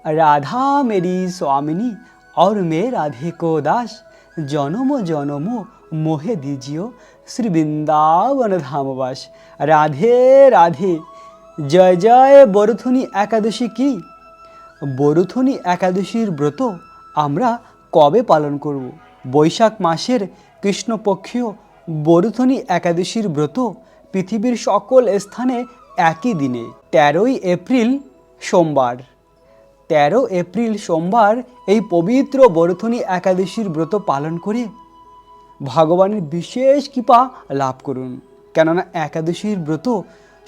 राधा मेरी स्वामिनी और मैं राधे को दास, जन्म जन्म मोहे दीजियो श्री वृंदावन धामवास। राधे राधे। जय जय বরুথনী একাদশী কি? বরুথনী একাদশীর ব্রত আমরা কবে পালন করব? বৈশাখ মাসের কৃষ্ণপক্ষীয় বরুথনী একাদশীর ব্রত পৃথিবীর সকল স্থানে একই দিনে 13ই এপ্রিল সোমবার। 13 এপ্রিল সোমবার এই পবিত্র বরুথনী একাদশীর ব্রত পালন করে ভগবানের বিশেষ কৃপা লাভ করুন। কেননা একাদশীর ব্রত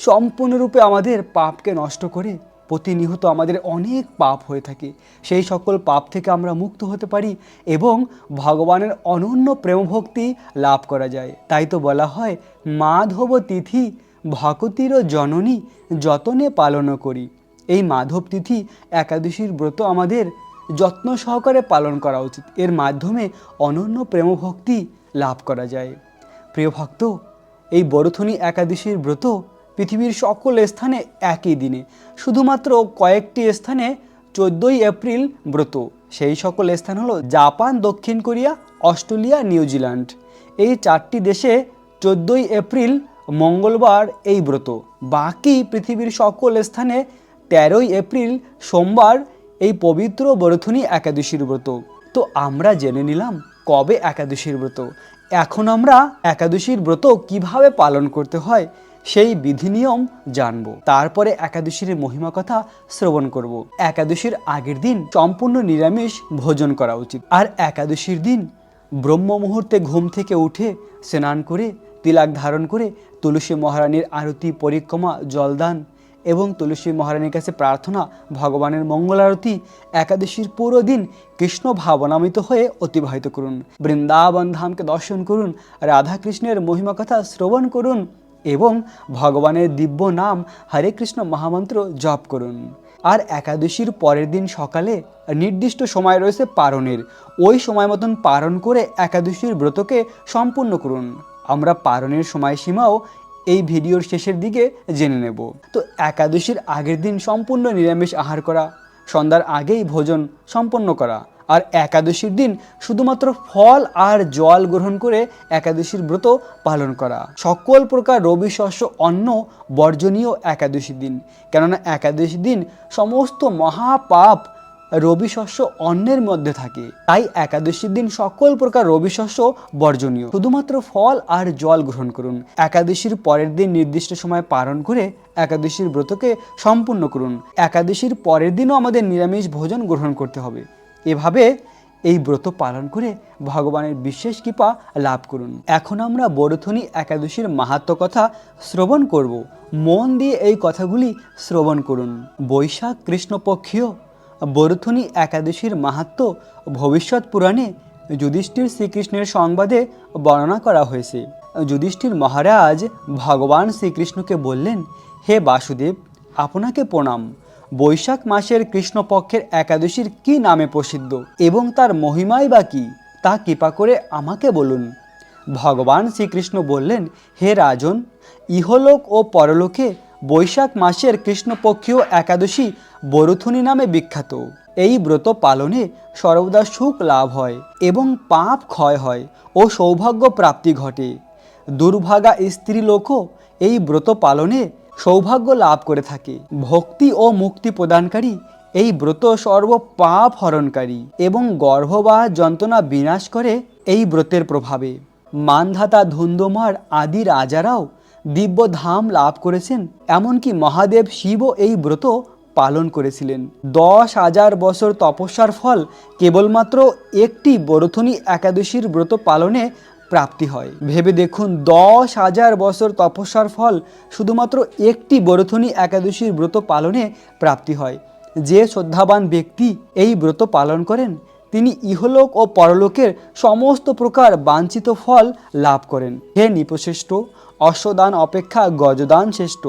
সম্পূর্ণরূপে আমাদের পাপকে নষ্ট করে। প্রতিনিয়ত আমাদের অনেক পাপ হয়ে থাকে, সেই সকল পাপ থেকে আমরা মুক্ত হতে পারি এবং ভগবানের অনন্য প্রেমভক্তি লাভ করা যায়। তাই তো বলা হয়, মাধব তিথি ভকতির জননী যতনে পালন করি। এই মাধব তিথি একাদশীর ব্রত আমাদের যত্ন সহকারে পালন করা উচিত। এর মাধ্যমে অনন্য প্রেমভক্তি লাভ করা যায়। প্রিয় ভক্ত, এই বরুথনী একাদশীর ব্রত পৃথিবীর সকল স্থানে একই দিনে, শুধুমাত্র কয়েকটি স্থানে 14ই এপ্রিল ব্রত। সেই সকল স্থান হলো জাপান, দক্ষিণ কোরিয়া, অস্ট্রেলিয়া, নিউজিল্যান্ড। এই 4টি দেশে 14ই এপ্রিল মঙ্গলবার এই ব্রত। বাকি পৃথিবীর সকল স্থানে 13ই এপ্রিল সোমবার এই পবিত্র বরুথনী একাদশীর ব্রত। তো আমরা জেনে নিলাম কবে একাদশীর ব্রত। এখন আমরা একাদশীর ব্রত কিভাবে পালন করতে হয় সেই বিধি নিয়ম জানব। তারপরে একাদশীর মহিমা কথা শ্রবণ করব। একাদশীর আগের দিন সম্পূর্ণ নিরামিষ ভোজন করা উচিত। আর একাদশীর দিন ব্রহ্ম মুহূর্তে ঘুম থেকে উঠে স্নান করে তিলক ধারণ করে তুলসী মহারানীর আরতি, পরিক্রমা, জলদান এবং তুলসী মহারানীর কাছে প্রার্থনা, ভগবানের মঙ্গল আরতি, একাদশীর পুরো দিন কৃষ্ণ ভাবনামিত হয়ে অতিবাহিত করুন। বৃন্দাবন ধামকে দর্শন করুন, রাধা কৃষ্ণের মহিমা কথা শ্রবণ করুন এবং ভগবানের দিব্য নাম হরে কৃষ্ণ মহামন্ত্র জপ করুন। আর একাদশীর পরের দিন সকালে নির্দিষ্ট সময় রয়েছে পারণের, ওই সময় মতন পারণ করে একাদশীর ব্রতকে সম্পূর্ণ করুন। আমরা পারণের সময়সীমাও এই ভিডিওর শেষের দিকে জেনে নেব। তো একাদশীর আগের দিন সম্পূর্ণ নিরামিষ আহার করা, সন্ধ্যার আগেই ভোজন সম্পন্ন করা, আর একাদশীর দিন শুধুমাত্র ফল আর জল গ্রহণ করে একাদশীর ব্রত পালন করা। সকল প্রকার রবি শস্য অন্ন বর্জনীয় একাদশীর দিন, কেননা একাদশীর দিন সমস্ত মহাপাপ রবি শস্য অন্নের মধ্যে থাকে। তাই একাদশীর দিন সকল প্রকার রবি শস্য বর্জনীয়, শুধুমাত্র ফল আর জল গ্রহণ করুন। একাদশীর পরের দিন নির্দিষ্ট সময় পালন করে একাদশীর ব্রতকে সম্পূর্ণ করুন। একাদশীর পরের দিনও আমাদের নিরামিষ ভোজন গ্রহণ করতে হবে। এভাবে এই ব্রত পালন করে ভগবানের বিশেষ কৃপা লাভ করুন। এখন আমরা বরুথনী একাদশীর মাহাত্ম্য কথা শ্রবণ করব। মন দিয়ে এই কথাগুলি শ্রবণ করুন। বৈশাখ কৃষ্ণপক্ষীয় বরুথনী একাদশীর মাহাত্ম্য ভবিষ্যৎ পুরাণে যুধিষ্ঠির শ্রীকৃষ্ণের সংবাদে বর্ণনা করা হয়েছে। যুধিষ্ঠির মহারাজ ভগবান শ্রীকৃষ্ণকে বললেন, হে বাসুদেব, আপনাকে প্রণাম। বৈশাখ মাসের কৃষ্ণপক্ষের একাদশীর কি নামে প্রসিদ্ধ এবং তার মহিমাই বা কি, তা কৃপা করে আমাকে বলুন। ভগবান শ্রীকৃষ্ণ বললেন, হে রাজন, ইহলোক ও পরলোকে বৈশাখ মাসের কৃষ্ণপক্ষীয় একাদশী বরুথনী নামে বিখ্যাত। এই ব্রত পালনে সর্বদা সুখ লাভ হয় এবং পাপ ক্ষয় হয় ও সৌভাগ্য প্রাপ্তি ঘটে। দুর্ভাগা স্ত্রীলোকও এই ব্রত পালনে সৌভাগ্য লাভ করে থাকে। ভক্তি ও মুক্তি প্রদানকারী এই ব্রত সর্ব পাপ হরণকারী এবং গর্ভবাহ যন্ত্রণা বিনাশ করে এই ব্রতের প্রভাবে। মানধাতা ধুন্দমার আদি রাজারাও দিব্য ধাম লাভ করেছেন। এমনকি মহাদেব শিবও এই ব্রত পালন করেছিলেন। 10,000 বছর তপস্যার ফল কেবলমাত্র একটি বরুথনী একাদশীর ব্রত পালনে প্রাপ্তি হয়। ভেবে দেখুন, 10,000 বছর তপস্যার ফল শুধুমাত্র একটি বরুথনী একাদশীর ব্রত পালনে প্রাপ্তি হয়। যে শ্রদ্ধাবান ব্যক্তি এই ব্রত পালন করেন তিনি ইহলোক ও পরলোকের সমস্ত প্রকার বাঞ্ছিত ফল লাভ করেন। হে নৃপশ্রেষ্ঠ, অশ্বদান অপেক্ষা গজদান শ্রেষ্ঠ,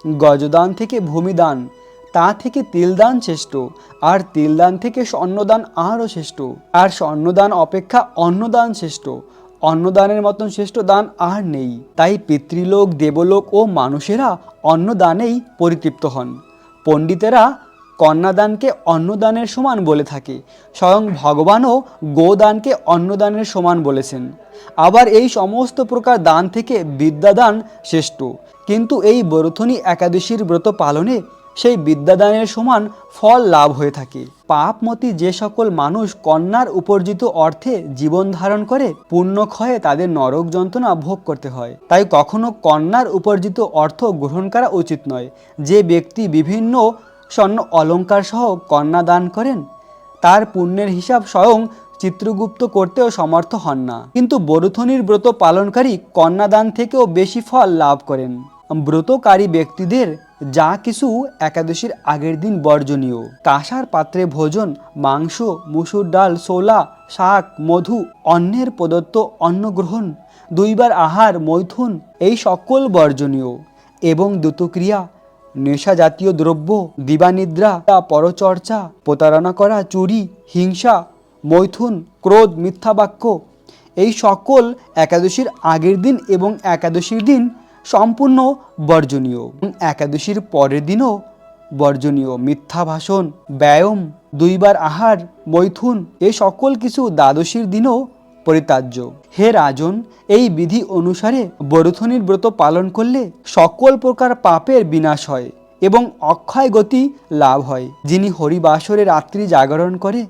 গজদান থেকে ভূমিদান, তা থেকে তিলদান শ্রেষ্ঠ, আর তিলদান থেকে স্বর্ণদান আরও শ্রেষ্ঠ, আর স্বর্ণদান অপেক্ষা অন্নদান শ্রেষ্ঠ। অন্নদানের মতন শ্রেষ্ঠ দান আর নেই। তাই পিতৃলোক, দেবলোক ও মানুষেরা অন্নদানেই পরিতৃপ্ত হন। পণ্ডিতেরা কন্যাদানকে অন্নদানের সমান বলে থাকে। স্বয়ং ভগবানও গোদানকে অন্নদানের সমান বলেছেন। আবার এই সমস্ত প্রকার দান থেকে বিদ্যাদান শ্রেষ্ঠ, কিন্তু এই বরথনী একাদশীর ব্রত পালনে সেই বিদ্যাদানের সমান ফল লাভ হয়ে থাকে। পাপমতী যে সকল মানুষ কন্যার উপার্জিত অর্থে জীবন ধারণ করে, পুণ্যক্ষয়ে তাদের নরক যন্ত্রণা ভোগ করতে হয়। তাই কখনো কন্যার উপার্জিত অর্থ গ্রহণ করা উচিত নয়। যে ব্যক্তি বিভিন্ন স্বর্ণ অলঙ্কার সহ কন্যা দান করেন, তার পুণ্যের হিসাব স্বয়ং চিত্রগুপ্ত করতেও সমর্থ হন না। কিন্তু বরথনীর ব্রত পালনকারী কন্যাদান থেকেও বেশি ফল লাভ করেন। ব্রতকারী ব্যক্তিদের যা কিছু একাদশীর আগের দিন বর্জনীয়: কাঁসার পাত্রে ভোজন, মাংস, মুসুর ডাল, ছোলা, শাক, মধু, অন্যের প্রদত্ত অন্ন গ্রহণ, 2 বার আহার, মৈথুন, এই সকল বর্জনীয়। এবং দ্রুতক্রিয়া, নেশা জাতীয় দ্রব্য, দিবানিদ্রা, পরচর্চা, প্রতারণা করা, চুরি, হিংসা, মৈথুন, ক্রোধ, মিথ্যা বাক্য, এই সকল একাদশীর আগের দিন এবং একাদশীর দিন সম্পূর্ণ বর্জনীয়। একাদশীর পরের দিনও বর্জনীয়। মিথ্যা ভাষণ, ব্যায়াম, 2 বার আহার, মৈথুন, এই সকল কিছু দ্বাদশীর দিনও পরিত্যাজ্য। হে রাজন, এই বিধি অনুসারে বরথনীর ব্রত পালন করলে সকল প্রকার পাপের বিনাশ হয় এবং অক্ষয় গতি লাভ হয়। যিনি হরিবাসরে রাত্রি জাগরণ করে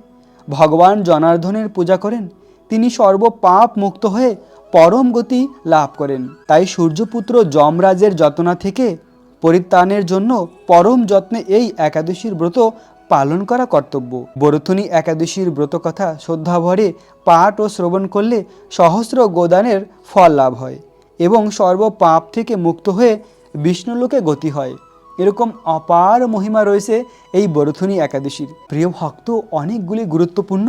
ভগবান জনার্দনের পূজা করেন, তিনি সর্ব পাপ মুক্ত হয়ে পরম গতি লাভ করেন। তাই সূর্যপুত্র যমরাজের যতনা থেকে পরিত্রাণের জন্য পরম যত্নে এই একাদশীর ব্রত পালন করা কর্তব্য। বরথনী একাদশীর ব্রত কথা শ্রদ্ধাভরে পাঠ ও শ্রবণ করলে সহস্র গোদানের ফল লাভ হয় এবং সর্ব পাপ থেকে মুক্ত হয়ে বিষ্ণুলোকে গতি হয়। এরকম অপার মহিমা রয়েছে এই বরথনী একাদশীর। প্রিয় ভক্ত, অনেকগুলি গুরুত্বপূর্ণ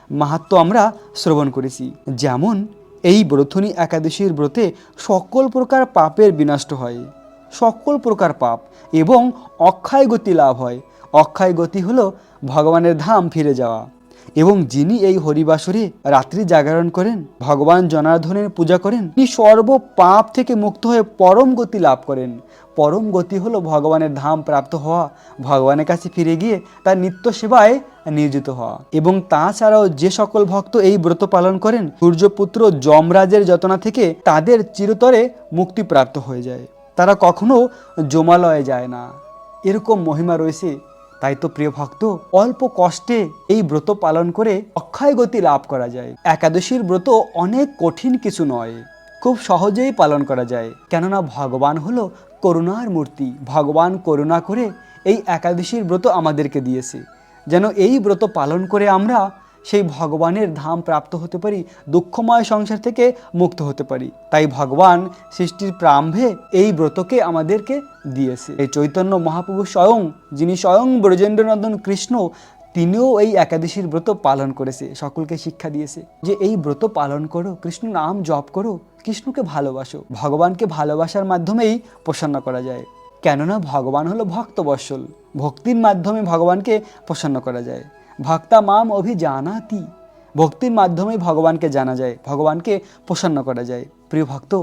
মাহাত্ম্য আমরা শ্রবণ করেছি। যেমন এই বরথনী একাদশীর ব্রতে সকল প্রকার পাপের বিনষ্ট হয়, সকল প্রকার পাপ, এবং অক্ষয় গতি লাভ হয়। অক্ষয় গতি হলো ভগবানের ধাম ফিরে যাওয়া। এবং যিনি এই হরিবাসরে রাত্রি জাগরণ করেন, ভগবান জনার্দনের পূজা করেন, তিনি সর্ব পাপ থেকে মুক্ত হয়ে পরম গতি লাভ করেন। পরম গতি হলো ভগবানের ধাম প্রাপ্ত হওয়া, ভগবানের কাছে ফিরে গিয়ে তার নিত্য সেবায় নিয়োজিত হওয়া। এবং তাছাড়াও যে সকল ভক্ত এই ব্রত পালন করেন, সূর্যপুত্র যমরাজের যতনা থেকে তাদের চিরতরে মুক্তি প্রাপ্ত হয়ে যায়, তারা কখনো যমালয়ে যায় না। এরকম মহিমা রয়েছে। তাই তো প্রিয় ভক্ত, অল্প কষ্টে এই ব্রত পালন করে অক্ষয় গতি লাভ করা যায়। একাদশীর ব্রত অনেক কঠিন কিছু নয়, খুব সহজেই পালন করা যায়। কেননা ভগবান হলো করুণার মূর্তি। ভগবান করুণা করে এই একাদশীর ব্রত আমাদেরকে দিয়েছে, যেন এই ব্রত পালন করে আমরা সেই ভগবানের ধাম প্রাপ্ত হতে পারি, দুঃখময় সংসার থেকে মুক্ত হতে পারি। তাই ভগবান সৃষ্টির প্রারম্ভে এই ব্রতকে আমাদেরকে দিয়েছে। এই চৈতন্য মহাপ্রভু স্বয়ং, যিনি স্বয়ং ব্রজেন্দ্রনন্দন কৃষ্ণ, তিনিও এই একাদশীর ব্রত পালন করেছে, সকলকে শিক্ষা দিয়েছে যে এই ব্রত পালন করো, কৃষ্ণ নাম জপ করো, কৃষ্ণকে ভালোবাসো। ভগবানকে ভালোবাসার মাধ্যমেই প্রসন্ন করা যায়। কেননা ভগবান হলো ভক্তবৎসল, ভক্তির মাধ্যমে ভগবানকে প্রসন্ন করা যায়। ভক্তা মাম অভিজানাতি, ভক্তির মাধ্যমে ভগবানকে জানা যায়, ভগবানকে প্রসন্ন করা যায়। প্রিয় ভক্ত,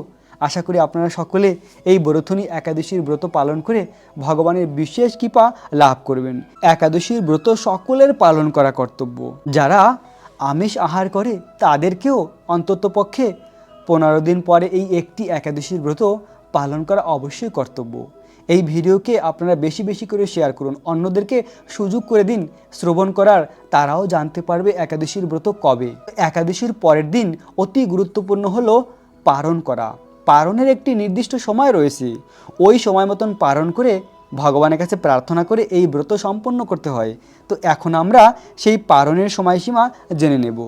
আশা করি আপনারা সকলে এই বরথনী একাদশীর ব্রত পালন করে ভগবানের বিশেষ কৃপা লাভ করবেন। একাদশীর ব্রত সকলের পালন করা কর্তব্য। যারা আমিষ আহার করে তাদেরকেও অন্ততপক্ষে 15 দিন পরে এই একটি একাদশীর ব্রত পালন করা অবশ্যই কর্তব্য। এই ভিডিওকে আপনারা বেশি বেশি করে শেয়ার করুন, অন্যদেরকে সুযোগ করে দিন শ্রবণ করার, তারাও জানতে পারবে একাদশীর ব্রত কবে। একাদশীর পরের দিন অতি গুরুত্বপূর্ণ হলো পারণ করা। পারণের একটি নির্দিষ্ট সময় রয়েছে, ওই সময় মতন পারণ করে ভগবানের কাছে প্রার্থনা করে এই ব্রত সম্পন্ন করতে হয়। তো এখন আমরা সেই পারণের সময়সীমা জেনে নেব।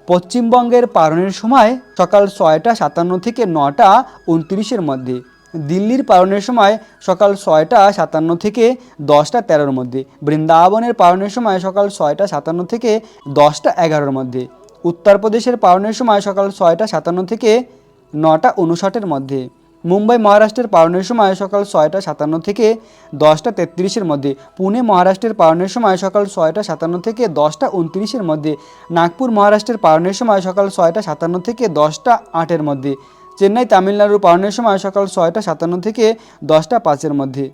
পশ্চিমবঙ্গের পারণের সময় সকাল 6টা 57 থেকে 9টা 29-এর মধ্যে। দিল্লির পালনের সময় সকাল 6টা 57 থেকে 10টা 13-র মধ্যে। বৃন্দাবনের পালনের সময় সকাল 6টা 57 থেকে 10টা 11-র মধ্যে। উত্তরপ্রদেশের পালনের সময় সকাল 6টা 57 থেকে 9টা 59-এর মধ্যে। মুম্বাই মহারাষ্ট্রের পালনের সময় সকাল 6টা 57 থেকে 10টা 33-এর মধ্যে। পুনে মহারাষ্ট্রের পালনের সময় সকাল 6টা 57 থেকে 10টা 29-এর মধ্যে। নাগপুর মহারাষ্ট্রের পালনের সময় সকাল 6টা 57 থেকে 10টা 8-এর মধ্যে। চেন্নাই তামিলনাড়ুর পালনের সময় সকাল 6টা 57 থেকে 10টা 5-এর মধ্যে।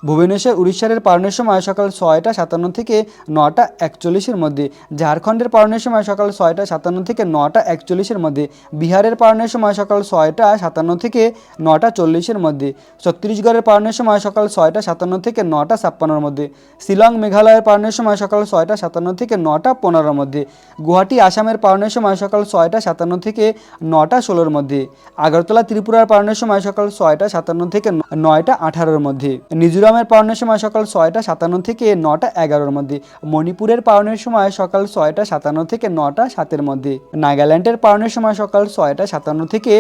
ভুবনেশ্বর উড়িষ্যার পালনের সময় সকাল 6টা 57 থেকে 9টা 41-এর মধ্যে। ঝাড়খণ্ডের পালনের সময় সকাল 6টা 57 থেকে 9টা 41-এর মধ্যে। বিহারের পালনের সময় সকাল 6টা 57 থেকে 9টা 40-এর মধ্যে। ছত্তিশগড়ের পালনের সময় সকাল 6টা 57 থেকে 9টা 56-এর মধ্যে। শিলং মেঘালয়ের পালনের সময় সকাল 6টা 57 থেকে 9টা 15-এর মধ্যে। গুয়াহাটি আসামের পালনের সময় সকাল 6টা 57 থেকে 9টা 16-এর মধ্যে। আগরতলা ত্রিপুরার পালনের সময় সকাল 6টা 57 থেকে 9টা 18-এর মধ্যে। মিজোরামের পালনের সময় সকাল 6টা 57 থেকে 9টা 11-এর মধ্যে। মণিপুরের পালনের সময় সকাল 6টা 57 থেকে 9টা 7-এর মধ্যে। নাগাল্যান্ডের পালনের সময় সকাল 6টা 57 থেকে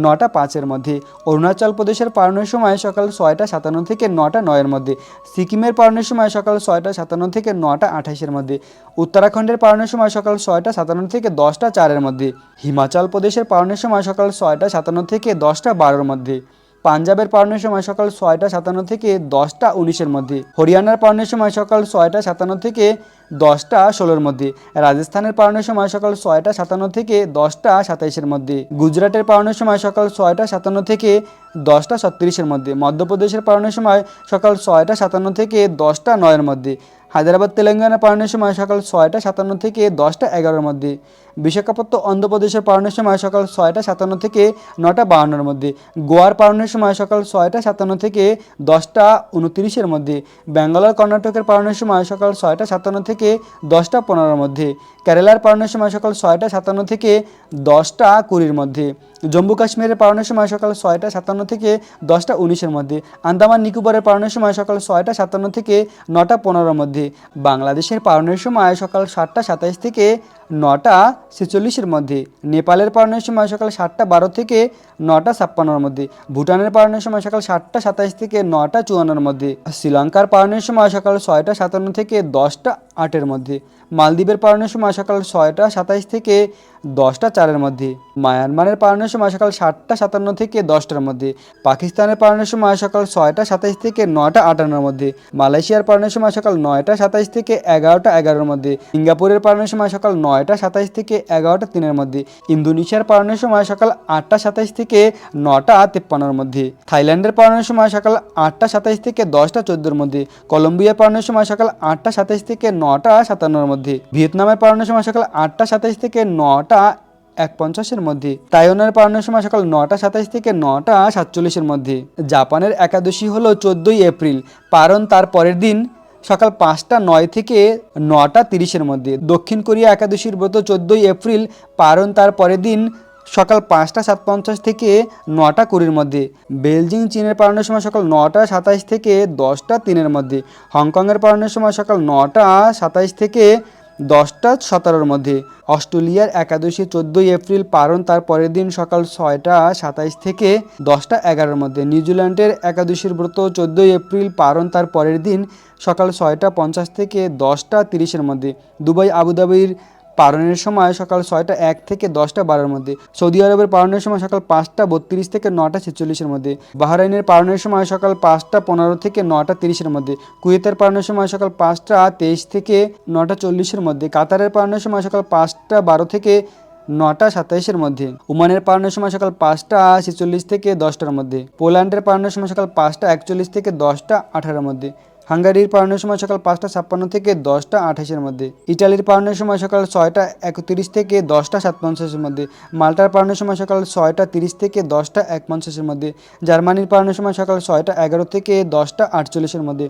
9টা 5-এর মধ্যে। অরুণাচল প্রদেশের পালনের সময় সকাল 6টা 57 থেকে 9টা 9-এর মধ্যে। সিকিমের পালনের সময় সকাল 6টা 57 থেকে 9টা 28-এর মধ্যে। উত্তরাখণ্ডের পালনের সময় সকাল 6টা 57 থেকে 10টা 4-এর মধ্যে। হিমাচল প্রদেশের পালনের সময় সকাল 6টা 57 থেকে 10টা 12-এর মধ্যে। পাঞ্জাবের পালনের সময় সকাল 6টা 57 থেকে 10টা 19-এর মধ্যে। হরিয়ানার পালনের সময় সকাল 6টা 57 থেকে 10টা 16-এর মধ্যে। রাজস্থানের পালনের সময় সকাল 6টা 57 থেকে 10টা 27-এর মধ্যে। গুজরাটের পালনের সময় সকাল 6টা 57 থেকে 10টা 36-এর মধ্যে। মধ্যপ্রদেশের পালনের সময় সকাল 6টা 57 থেকে 10টা 9-এর মধ্যে। হায়দ্রাবাদ তেলেঙ্গানা পালনের সময় সকাল 6টা 57 থেকে 10টা 11-এর মধ্যে। বিশাখাপত্তনম অন্ধ্রপ্রদেশের পালনের সময় সকাল 6টা 57 থেকে 9টা 52-এর মধ্যে। গোয়ার পালনের সময় সকাল 6টা 57 থেকে 10টা 29-এর মধ্যে। ব্যাঙ্গালোর কর্ণাটকের পালনের সময় সকাল 6টা 57 থেকে 10টা 15-এর মধ্যে। কেরালার পালনের সময় সকাল 6টা 57 থেকে 10টা 20-এর মধ্যে। জম্মু কাশ্মীরের পালনের সময় সকাল 6টা 57 থেকে 10টা 19-এর মধ্যে। আন্দামান নিকোবরের পালনের সময় সকাল 6টা 57 থেকে 9টা 15-এর মধ্যে। বাংলাদেশের পালনের সময় সকাল 7টা 27 থেকে 9টা 46-এর মধ্যে। নেপালের পালনের সময় সকাল 7টা 12 থেকে 9টা 56-এর মধ্যে। ভুটানের পালনের সময় সকাল 7টা 27 থেকে 9টা 54-এর মধ্যে। শ্রীলঙ্কার পালনের সময় সকাল 6টা 57 থেকে 10টা 8-এর মধ্যে। মালদ্বীপের পালনের সময় সকাল 6টা 27 থেকে 10টা 4-এর মধ্যে। মায়ানমারের পালনের সময় সকাল 7টা 57 থেকে 10টার মধ্যে। পাকিস্তানের পালনের সময় সকাল 6টা 27 থেকে 9টা 58-এর মধ্যে। মালয়েশিয়ার পালনের সময় সকাল 9টা 27 থেকে 11টা 11-এর মধ্যে। সিঙ্গাপুরের পালনের সময় সকাল 9টা 27 থেকে 11টা 3-এর মধ্যে। ইন্দোনেশিয়ার পালনের সময় সকাল 8টা 27 থেকে 9টা 53-এর মধ্যে। থাইল্যান্ডের পালনের সময় সকাল 8টা 27 থেকে 10টা 14-এর মধ্যে। কলম্বিয়ার পালনের সময় সকাল 8টা 27 থেকে 9টা 57-এর মধ্যে। ভিয়েতনামের পালনের সময় সকাল 8টা 27 থেকে 9টা 1:50-এর মধ্যে। তাইওয়ানের পালনের সময় সকাল 9টা 27 থেকে 9টা 47-এর মধ্যে। জাপানের একাদশী হলো 14ই এপ্রিল, পারণ তার পরের দিন সকাল 5টা 9 থেকে 9টা 30-এর মধ্যে। দক্ষিণ কোরিয়া একাদশীর ব্রত 14ই এপ্রিল, পারণ তার পরের দিন সকাল 5টা 57 থেকে 9টা 20-এর মধ্যে। বেলজিং চীনের পালনের সময় সকাল 9টা 27 থেকে 10টা 3-এর মধ্যে। হংকংয়ের পালনের সময় সকাল 9টা 27 থেকে 10টা 17-এর মধ্যে। অস্ট্রেলিয়ার একাদশী 14ই এপ্রিল, পারণ তার পরের দিন সকাল 6টা 27 থেকে 10টা 11-এর মধ্যে। নিউজিল্যান্ডের একাদশীর ব্রত 14ই এপ্রিল, পারণ তার পরের দিন সকাল 6টা 50 থেকে 10টা 30-এর মধ্যে। দুবাই আবুধাবির পালনের সময় সকাল 6টা 1 থেকে 10টা 12-এর মধ্যে। সৌদি আরবের পালনের সময় সকাল 5টা 32 থেকে 9টা 46-এর মধ্যে। বাহরাইনের পালনের সময় সকাল 5টা 15 থেকে 9টা 30-এর মধ্যে। কুয়েতের পালনের সময় সকাল 5টা 23 থেকে 9টা 40-এর মধ্যে। কাতারের পালনের সময় সকাল 5টা 12 থেকে 9টা 27-এর মধ্যে। ওমানের পালনের সময় সকাল 5টা 46 থেকে 10টার মধ্যে। পোল্যান্ডের পালনের সময় সকাল 5টা 41 থেকে 10টা 18-এর মধ্যে। হাঙ্গারির পালনের সময় সকাল 5টা 56 থেকে 10টা 28-এর মধ্যে। ইটালির পালনের সময় সকাল 6টা 31 থেকে 10টা 57-এর মধ্যে। মাল্টার পালনের সময় সকাল 6টা 30 থেকে 10টা 51-এর মধ্যে। জার্মানির পালনের সময় সকাল 6টা 11 থেকে 10টা 48-এর মধ্যে।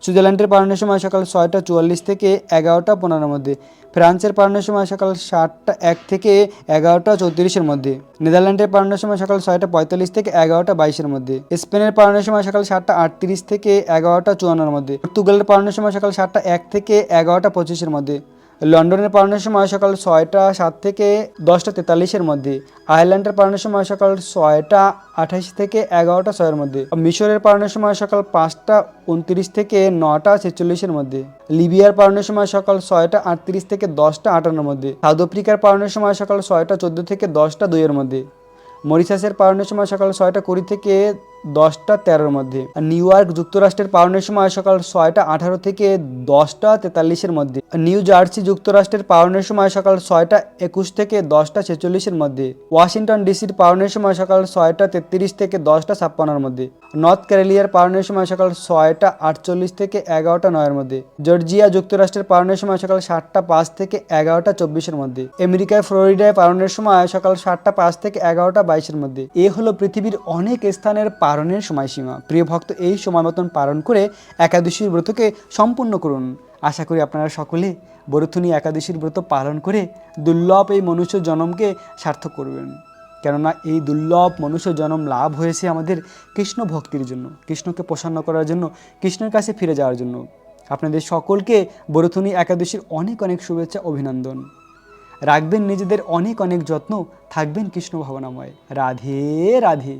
সুইজারল্যান্ডের পালনের সময় সকাল 6টা 44 থেকে 11টা 15-এর মধ্যে। ফ্রান্সের পালনের সময় সকাল 7টা 1 থেকে 11টা 34-এর মধ্যে। নেদারল্যান্ডের পালনের সময় সকাল 6টা 45 থেকে 11টা 22-এর মধ্যে। স্পেনের পালনের সময় সকাল 7টা 38 থেকে 11টা 54-এর মধ্যে। পর্তুগালের পালনের সময় সকাল 7টা 1 থেকে 11টা 25-এর মধ্যে। লন্ডনের পালনের সময় সকাল 6টা 7 থেকে 10টা 43-এর মধ্যে। আয়ারল্যান্ডের পালনের সময় সকাল 6টা 28 থেকে 11টা 6-এর মধ্যে। মিশরের পালনের সময় সকাল 5টা 29 থেকে 9টা 46-এর মধ্যে। লিবিয়ার পালনের সময় সকাল 6টা 38 থেকে 10টা 58-এর মধ্যে। সাউথ আফ্রিকার পালনের সময় সকাল 6টা 14 থেকে 10টা 2-এর মধ্যে। মরিশাসের পালনের সময় সকাল 6টা 20 থেকে 10টা 13-র মধ্যে। নিউ ইয়র্ক যুক্তরাষ্ট্রের পালনের সময় সকাল 6টা 18 থেকে 10টা 43-এর মধ্যে। নিউ জার্সি যুক্তরাষ্ট্রের পালনের সময় সকাল 6টা 21 থেকে 10টা 46-এর মধ্যে। ওয়াশিংটন ডিসির পালনের সময় সকাল 6টা 33 থেকে 10টা 56-এর মধ্যে। নর্থ ক্যারোলিনার পালনের সময় সকাল 6টা 48 থেকে 11টা 9-এর মধ্যে। জর্জিয়া যুক্তরাষ্ট্রের পালনের সময় সকাল 7টা 5 থেকে 11টা 24-এর মধ্যে। আমেরিকায় ফ্লোরিডায় পালনের সময় সকাল 7টা 5 থেকে 11টা 22-এর মধ্যে। এ হলো পৃথিবীর অনেক স্থানের পালনের সময়সীমা। প্রিয় ভক্ত, এই সময় মতন পালন করে একাদশীর ব্রতকে সম্পূর্ণ করুন। আশা করি আপনারা সকলে বরুথুনি একাদশীর ব্রত পালন করে দুর্লভ এই মনুষ্য জন্মকে সার্থক করবেন। কেননা এই দুর্লভ মনুষ্য জন্ম লাভ হয়েছে আমাদের কৃষ্ণ ভক্তির জন্য, কৃষ্ণকে প্রসন্ন করার জন্য, কৃষ্ণের কাছে ফিরে যাওয়ার জন্য। আপনাদের সকলকে বরুথুনি একাদশীর অনেক অনেক শুভেচ্ছা, অভিনন্দন। রাখবেন নিজেদের অনেক অনেক যত্ন, থাকবেন কৃষ্ণ ভাবনাময়। রাধে রাধে।